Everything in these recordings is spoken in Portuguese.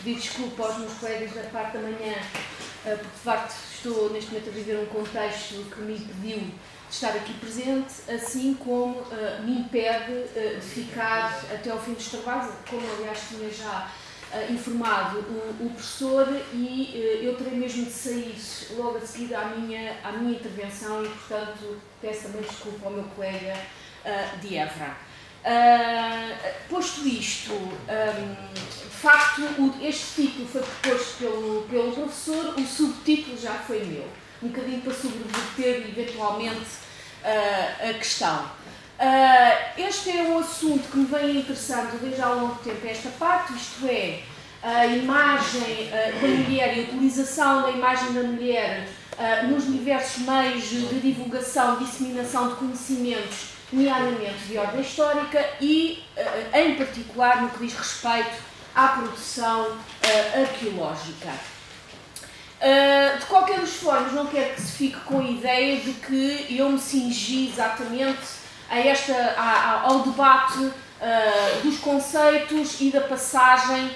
pedir desculpa aos meus colegas da parte da manhã, porque de facto estou neste momento a viver um contexto que me impediu de estar aqui presente, assim como me impede de ficar até ao fim dos trabalhos, como aliás tinha já informado o professor, e eu terei mesmo de sair logo a seguir à minha intervenção e, portanto, peço também desculpa ao meu colega de Évora. Posto isto, de facto, este título foi proposto pelo professor, o subtítulo já foi meu, um bocadinho para sobreverter eventualmente a questão. Este é um assunto que me vem interessando desde há longo tempo esta parte, isto é, a imagem da mulher e a utilização da imagem da mulher nos diversos meios de divulgação, disseminação de conhecimentos, nomeadamente de ordem histórica e, em particular, no que diz respeito à produção arqueológica. De qualquer das formas, não quero que se fique com a ideia de que eu me cingi exatamente ao debate dos conceitos e da passagem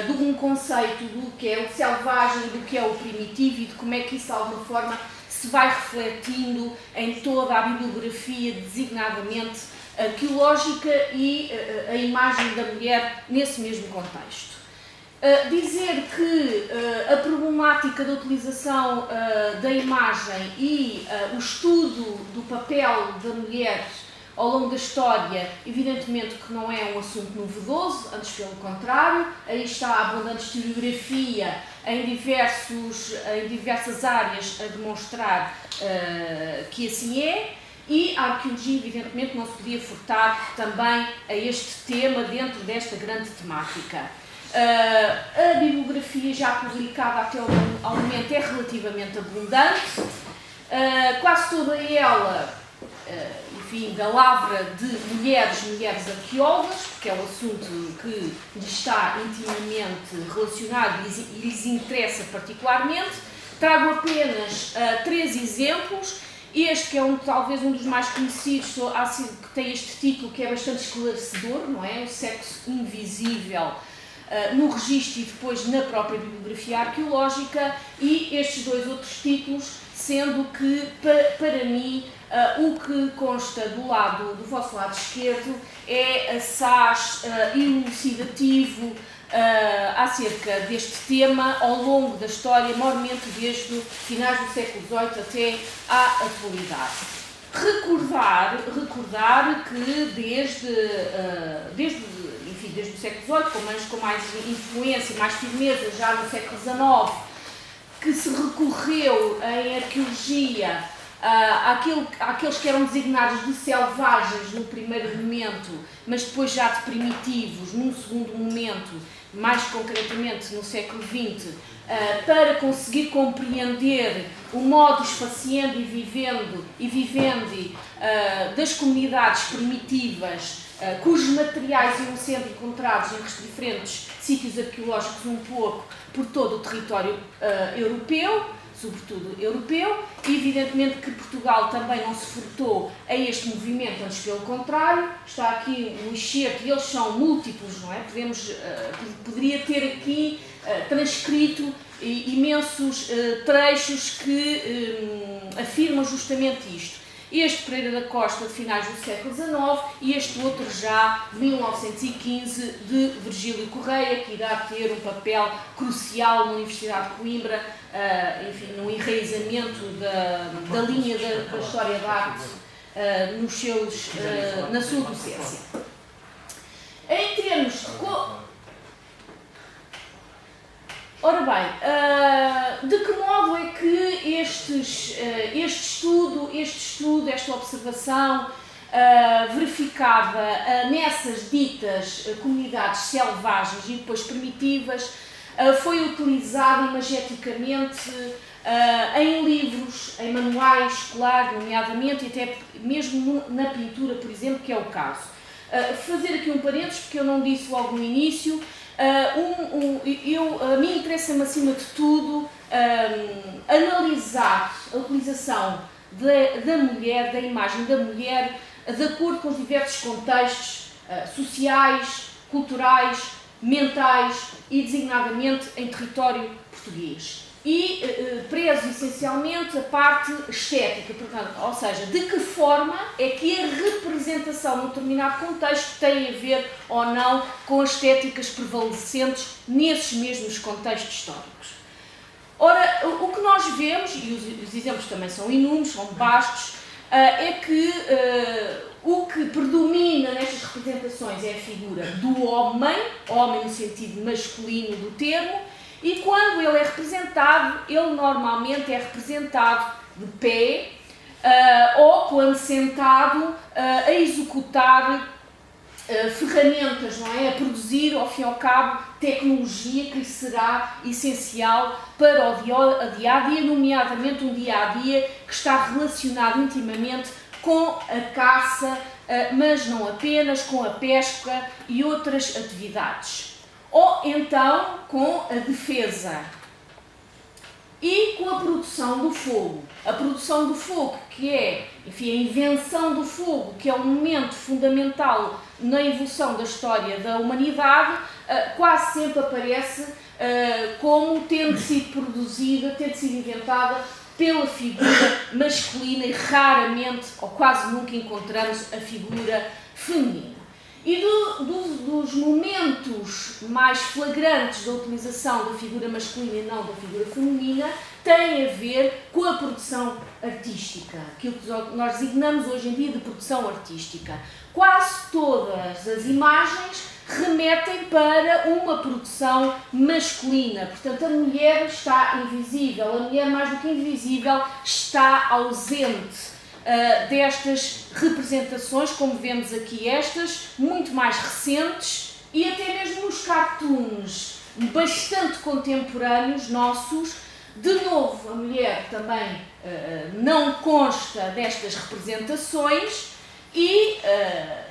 de um conceito do que é o selvagem, do que é o primitivo e de como é que isso, de alguma forma, se vai refletindo em toda a bibliografia designadamente arqueológica e a imagem da mulher nesse mesmo contexto. Dizer que a problemática da utilização da imagem e o estudo do papel da mulher ao longo da história, evidentemente que não é um assunto novedoso, antes pelo contrário, aí está a abundante historiografia em diversas áreas a demonstrar que assim é, e a arqueologia, evidentemente, não se podia furtar também a este tema dentro desta grande temática. A bibliografia já publicada até ao momento é relativamente abundante, quase toda ela, enfim, da lavra de mulheres arqueólogas, porque é um assunto que lhes está intimamente relacionado e lhes interessa particularmente. Trago apenas 3 exemplos. Este, que é talvez um dos mais conhecidos, que tem este título que é bastante esclarecedor, não é? O sexo invisível no registro e depois na própria bibliografia arqueológica, e estes 2 outros títulos, sendo que, para mim, o que consta do vosso lado esquerdo é assaz elucidativo acerca deste tema ao longo da história, maiormente desde os finais do século XVIII até à atualidade. Recordar que desde o século XVIII, com mais influência e mais firmeza já no século XIX, que se recorreu em arqueologia àqueles que eram designados de selvagens no primeiro momento, mas depois já de primitivos num segundo momento, mais concretamente no século XX, para conseguir compreender o modus faciendi e vivendi das comunidades primitivas, cujos materiais iam sendo encontrados em diferentes sítios arqueológicos um pouco por todo o território europeu, sobretudo europeu, e evidentemente que Portugal também não se furtou a este movimento, antes pelo contrário. Está aqui um excerto, e eles são múltiplos, não é? Poderia ter aqui transcrito imensos trechos que afirmam justamente isto. Este Pereira da Costa, de finais do século XIX, e este outro já, de 1915, de Virgílio Correia, que irá ter um papel crucial na Universidade de Coimbra, enfim, no enraizamento da linha da História da Arte na sua docência. Em termos de... Ora bem, de que modo é que este estudo, esta observação verificada nessas ditas comunidades selvagens e depois primitivas foi utilizada imageticamente em livros, em manuais escolares, nomeadamente, e até mesmo na pintura, por exemplo, que é o caso. Fazer aqui um parênteses, porque eu não disse logo no início. A mim interessa-me, acima de tudo, analisar a utilização da mulher, da imagem da mulher, de acordo com os diversos contextos sociais, culturais, mentais e designadamente em território português. E preso essencialmente a parte estética, portanto, ou seja, de que forma é que a representação num determinado contexto tem a ver ou não com as estéticas prevalecentes nesses mesmos contextos históricos. Ora, o que nós vemos, e os exemplos também são inúmeros, são vastos, é que o que predomina nestas representações é a figura do homem no sentido masculino do termo, e quando ele é representado, ele normalmente é representado de pé ou quando sentado a executar ferramentas, não é? A produzir, ao fim e ao cabo, tecnologia que lhe será essencial para o dia-a-dia, nomeadamente um dia-a-dia que está relacionado intimamente com a caça, mas não apenas, com a pesca e outras atividades. Ou então com a defesa e com a produção do fogo. A produção do fogo, que é, enfim, a invenção do fogo, que é um momento fundamental na evolução da história da humanidade, quase sempre aparece como tendo sido produzida, tendo sido inventada pela figura masculina e raramente, ou quase nunca, encontramos a figura feminina. E dos momentos mais flagrantes da utilização da figura masculina e não da figura feminina tem a ver com a produção artística, aquilo que nós designamos hoje em dia de produção artística. Quase todas as imagens remetem para uma produção masculina, portanto a mulher está invisível, a mulher mais do que invisível está ausente destas representações, como vemos aqui estas, muito mais recentes e até mesmo nos cartoons bastante contemporâneos nossos. De novo, a mulher também não consta destas representações e,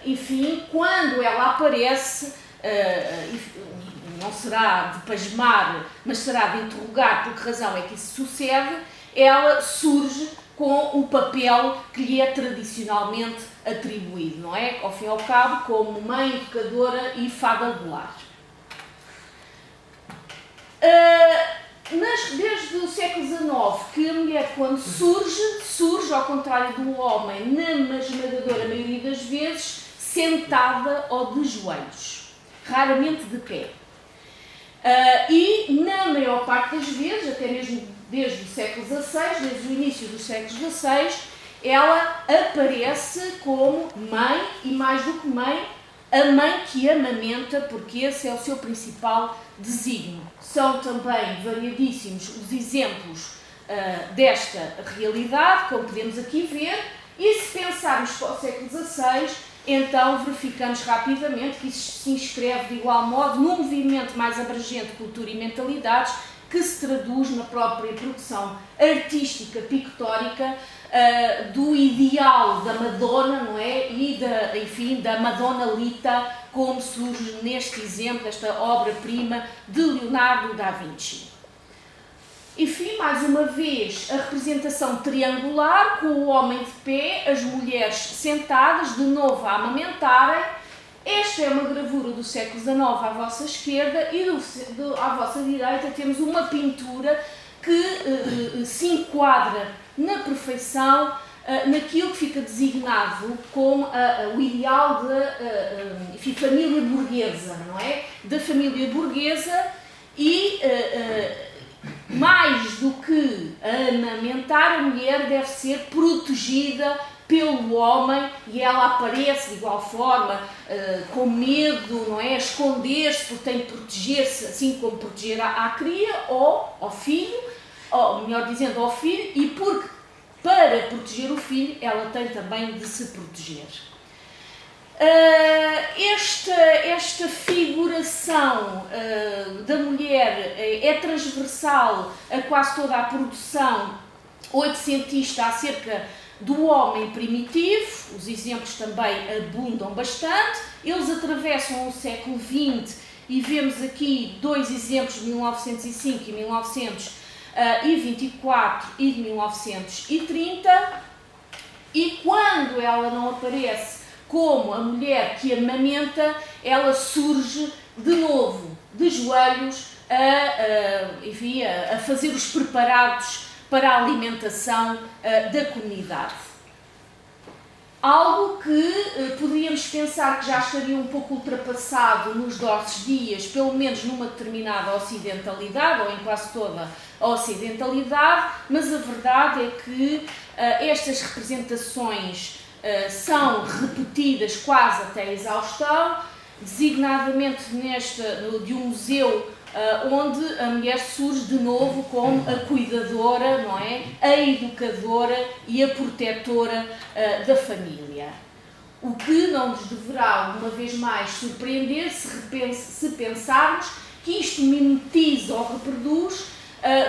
enfim, quando ela aparece, não será de pasmar, mas será de interrogar por que razão é que isso sucede, ela surge com o papel que lhe é tradicionalmente atribuído, não é? Ao fim e ao cabo, como mãe, educadora e fada de lar. Desde o século XIX, que a mulher, quando surge ao contrário do homem, na esmagadora maioria das vezes, sentada ou de joelhos, raramente de pé. E, na maior parte das vezes, até mesmo desde o século XVI, desde o início do século XVI, ela aparece como mãe, e mais do que mãe, a mãe que amamenta, porque esse é o seu principal desígnio. São também variadíssimos os exemplos desta realidade, como podemos aqui ver, e se pensarmos para o século XVI, então verificamos rapidamente que isso se inscreve de igual modo num movimento mais abrangente de cultura e mentalidades, que se traduz na própria produção artística, pictórica, do ideal da Madonna, não é? E, enfim, da Madonna Lita, como surge neste exemplo, esta obra-prima de Leonardo da Vinci. Enfim, mais uma vez, a representação triangular, com o homem de pé, as mulheres sentadas, de novo a amamentarem. Esta é uma gravura do século XIX à vossa esquerda e à vossa direita temos uma pintura que se enquadra na perfeição naquilo que fica designado como o ideal da família burguesa, não é? Da família burguesa e mais do que amamentar, a mulher deve ser protegida pelo homem e ela aparece de igual forma com medo, não é? Esconder-se porque tem de proteger-se, assim como proteger à cria ou ao filho, ou melhor dizendo ao filho, e porque para proteger o filho ela tem também de se proteger. Esta figuração da mulher é transversal a quase toda a produção oitocentista acerca do homem primitivo. Os exemplos também abundam bastante. Eles atravessam o século XX e vemos aqui dois exemplos de 1905 e 1924 e de 1930. E quando ela não aparece como a mulher que amamenta, ela surge de novo, de joelhos, a fazer os preparados para a alimentação da comunidade. Algo que poderíamos pensar que já estaria um pouco ultrapassado nos nossos dias, pelo menos numa determinada ocidentalidade, ou em quase toda a ocidentalidade, mas a verdade é que estas representações são repetidas quase até a exaustão, designadamente de um museu onde a mulher surge de novo como a cuidadora, não é? A educadora e a protetora da família. O que não nos deverá, uma vez mais, surpreender se pensarmos que isto mimetiza ou reproduz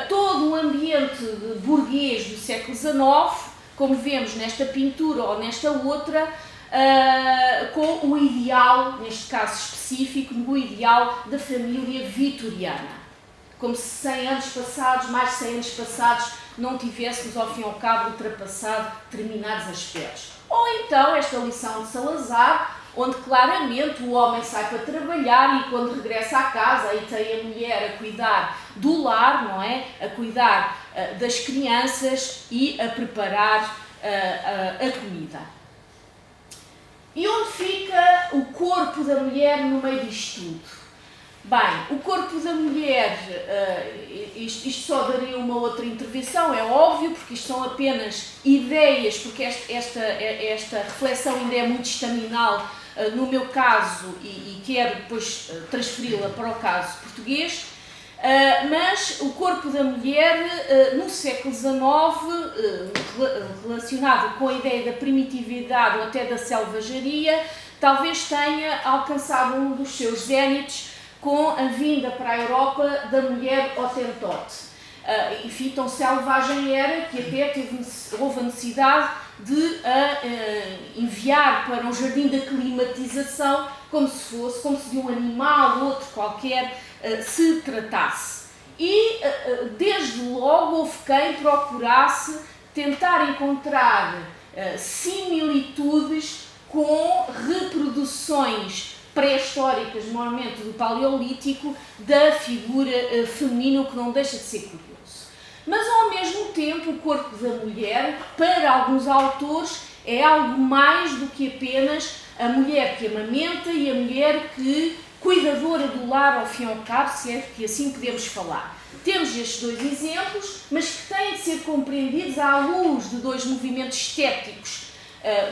todo o ambiente burguês do século XIX, como vemos nesta pintura ou nesta outra, com o ideal, neste caso específico, no ideal da família vitoriana. Como se 100 anos passados, mais de 100 anos passados, não tivéssemos, ao fim e ao cabo, ultrapassado determinados aspectos. Ou então, esta lição de Salazar, onde claramente o homem sai para trabalhar e quando regressa à casa, aí tem a mulher a cuidar do lar, não é? A cuidar das crianças e a preparar a comida. E onde fica o corpo da mulher no meio disto tudo? Bem, o corpo da mulher, isto só daria uma outra intervenção, é óbvio, porque isto são apenas ideias, porque esta reflexão ainda é muito estaminal no meu caso e quero depois transferi-la para o caso português. Mas o corpo da mulher no século XIX, relacionado com a ideia da primitividade ou até da selvageria, talvez tenha alcançado um dos seus zénites com a vinda para a Europa da mulher hotentote. Enfim, tão selvagem era que até houve a necessidade de enviar para um jardim da climatização como se de um animal, outro qualquer, se tratasse. E, desde logo, houve quem procurasse tentar encontrar similitudes com reproduções pré-históricas, normalmente do Paleolítico, da figura feminina, o que não deixa de ser curioso. Mas, ao mesmo tempo, o corpo da mulher, para alguns autores, é algo mais do que apenas a mulher que amamenta e a mulher que cuidadora do lar, ao fim e ao cabo, se é que assim podemos falar. Temos estes dois exemplos, mas que têm de ser compreendidos à luz de dois movimentos estéticos,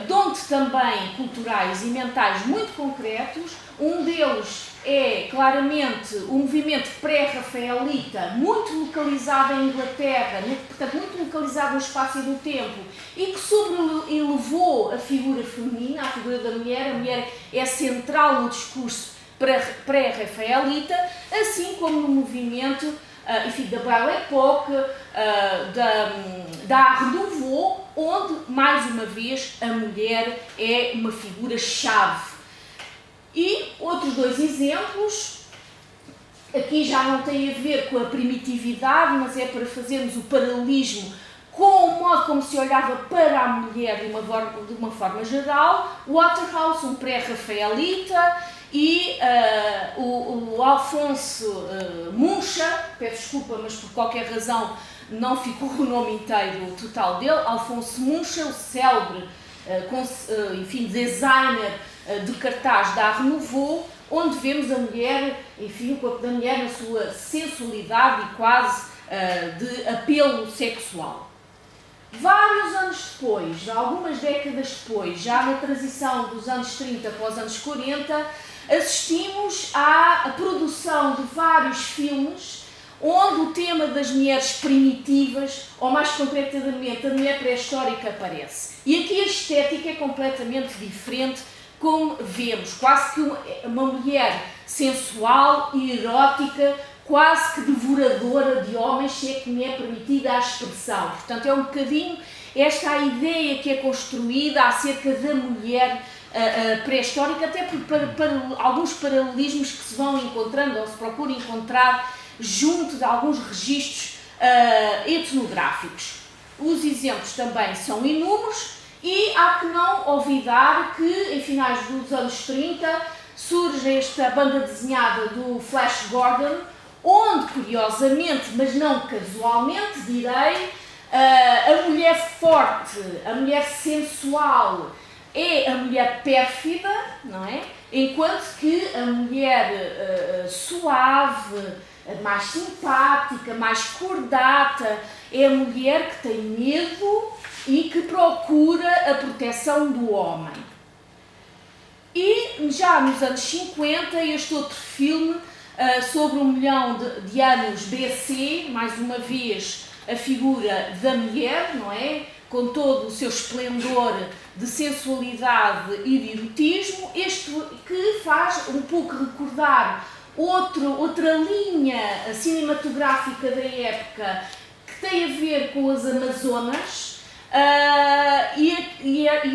de onde também culturais e mentais muito concretos. Um deles é claramente o movimento pré-rafaelita, muito localizado em Inglaterra, portanto muito localizado no espaço e no tempo, e que sobrelevou a figura feminina, a figura da mulher. A mulher é central no discurso pré-rafaelita, assim como no movimento da Belle Époque, da Art Nouveau, onde, mais uma vez, a mulher é uma figura-chave. E outros dois exemplos, aqui já não tem a ver com a primitividade, mas é para fazermos o paralelismo com o modo como se olhava para a mulher de uma forma geral. Waterhouse, um pré-rafaelita, e o Alphonse Muncha, peço desculpa, mas por qualquer razão não ficou o nome inteiro total dele, Alphonse Muncha, o célebre designer de cartaz da Art Nouveau, onde vemos a mulher, o corpo da mulher na sua sensualidade e quase de apelo sexual. Vários anos depois, algumas décadas depois, já na transição dos anos 30 para os anos 40, assistimos à produção de vários filmes onde o tema das mulheres primitivas, ou mais concretamente a mulher pré-histórica, aparece. E aqui a estética é completamente diferente, como vemos, quase que uma mulher sensual e erótica, quase que devoradora de homens, se é que me é permitida a expressão. Portanto, é um bocadinho esta a ideia que é construída acerca da mulher pré-histórica, até para alguns paralelismos que se vão encontrando, ou se procuram encontrar, junto de alguns registros etnográficos. Os exemplos também são inúmeros e há que não olvidar que, em finais dos anos 30, surge esta banda desenhada do Flash Gordon, onde, curiosamente, mas não casualmente, direi, a mulher forte, a mulher sensual é a mulher pérfida, não é? Enquanto que a mulher suave, mais simpática, mais cordata, é a mulher que tem medo e que procura a proteção do homem. E já nos anos 50, este outro filme, sobre 1 milhão de anos BC, mais uma vez a figura da mulher, não é? Com todo o seu esplendor de sensualidade e de erotismo, este que faz um pouco recordar outra linha cinematográfica da época que tem a ver com as Amazonas, e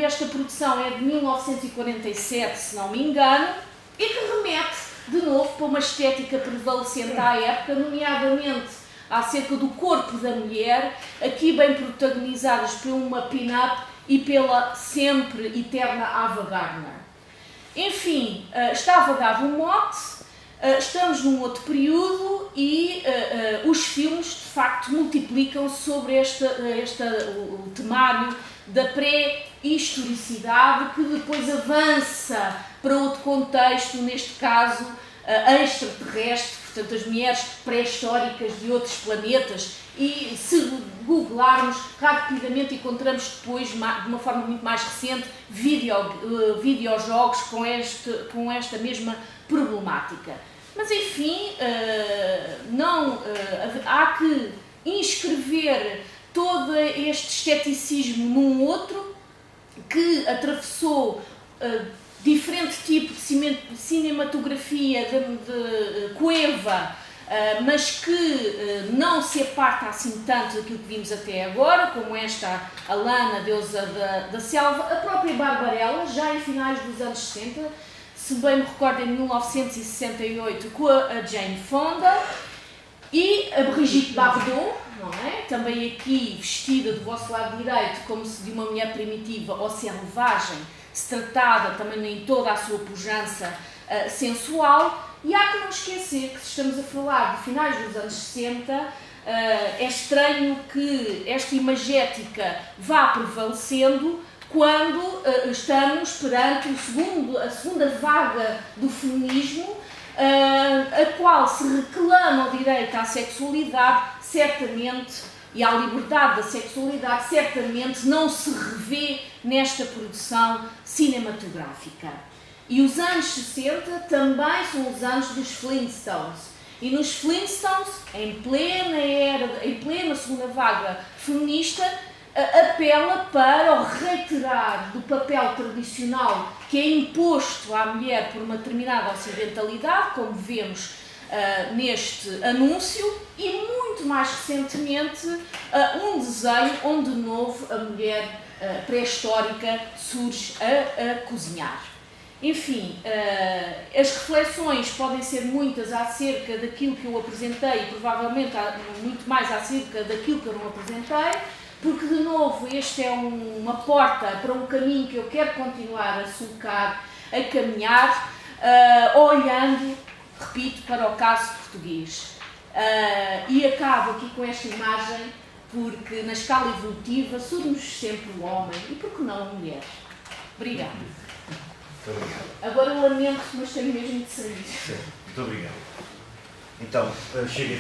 esta produção é de 1947, se não me engano, e que remete de novo para uma estética prevalecente à época, nomeadamente acerca do corpo da mulher, aqui bem protagonizadas por uma pin-up e pela sempre eterna Ava Gardner. Enfim, estava dado um mote, estamos num outro período e os filmes de facto multiplicam-se sobre o temário da pré-historicidade, que depois avança para outro contexto, neste caso extraterrestre, portanto as mulheres pré-históricas de outros planetas, e se googlarmos rapidamente encontramos depois, de uma forma muito mais recente, videojogos com esta mesma problemática. Mas enfim, há que inscrever todo este esteticismo num outro que atravessou diferente tipo de cinematografia de Cueva, mas que não se aparta assim tanto daquilo que vimos até agora, como esta Alana, deusa da selva, a própria Barbarella, já em finais dos anos 60, se bem me recordo em 1968, com a Jane Fonda, e a Brigitte Bardot, não é? Também aqui vestida do vosso lado direito como se de uma mulher primitiva ou selvagem, se tratada também em toda a sua pujança sensual. E há que não esquecer que, se estamos a falar de finais dos anos 60, é estranho que esta imagética vá prevalecendo quando estamos perante a segunda vaga do feminismo, a qual se reclama o direito à sexualidade, certamente, e à liberdade da sexualidade, certamente não se revê nesta produção cinematográfica. E os anos 60 também são os anos dos Flintstones. E nos Flintstones, em plena segunda vaga feminista, apela para o reiterar do papel tradicional que é imposto à mulher por uma determinada ocidentalidade, como vemos neste anúncio, e muito mais recentemente um desenho onde de novo a mulher pré-histórica surge a cozinhar. Enfim, as reflexões podem ser muitas acerca daquilo que eu apresentei e provavelmente muito mais acerca daquilo que eu não apresentei, porque de novo este é uma porta para um caminho que eu quero continuar a sulcar, a caminhar, olhando, repito, para o caso português. E acabo aqui com esta imagem, porque na escala evolutiva somos sempre o homem e por que não a mulher? Obrigada. Muito obrigado. Agora lamento, mas tenho mesmo de sair. Muito obrigado. Então, chega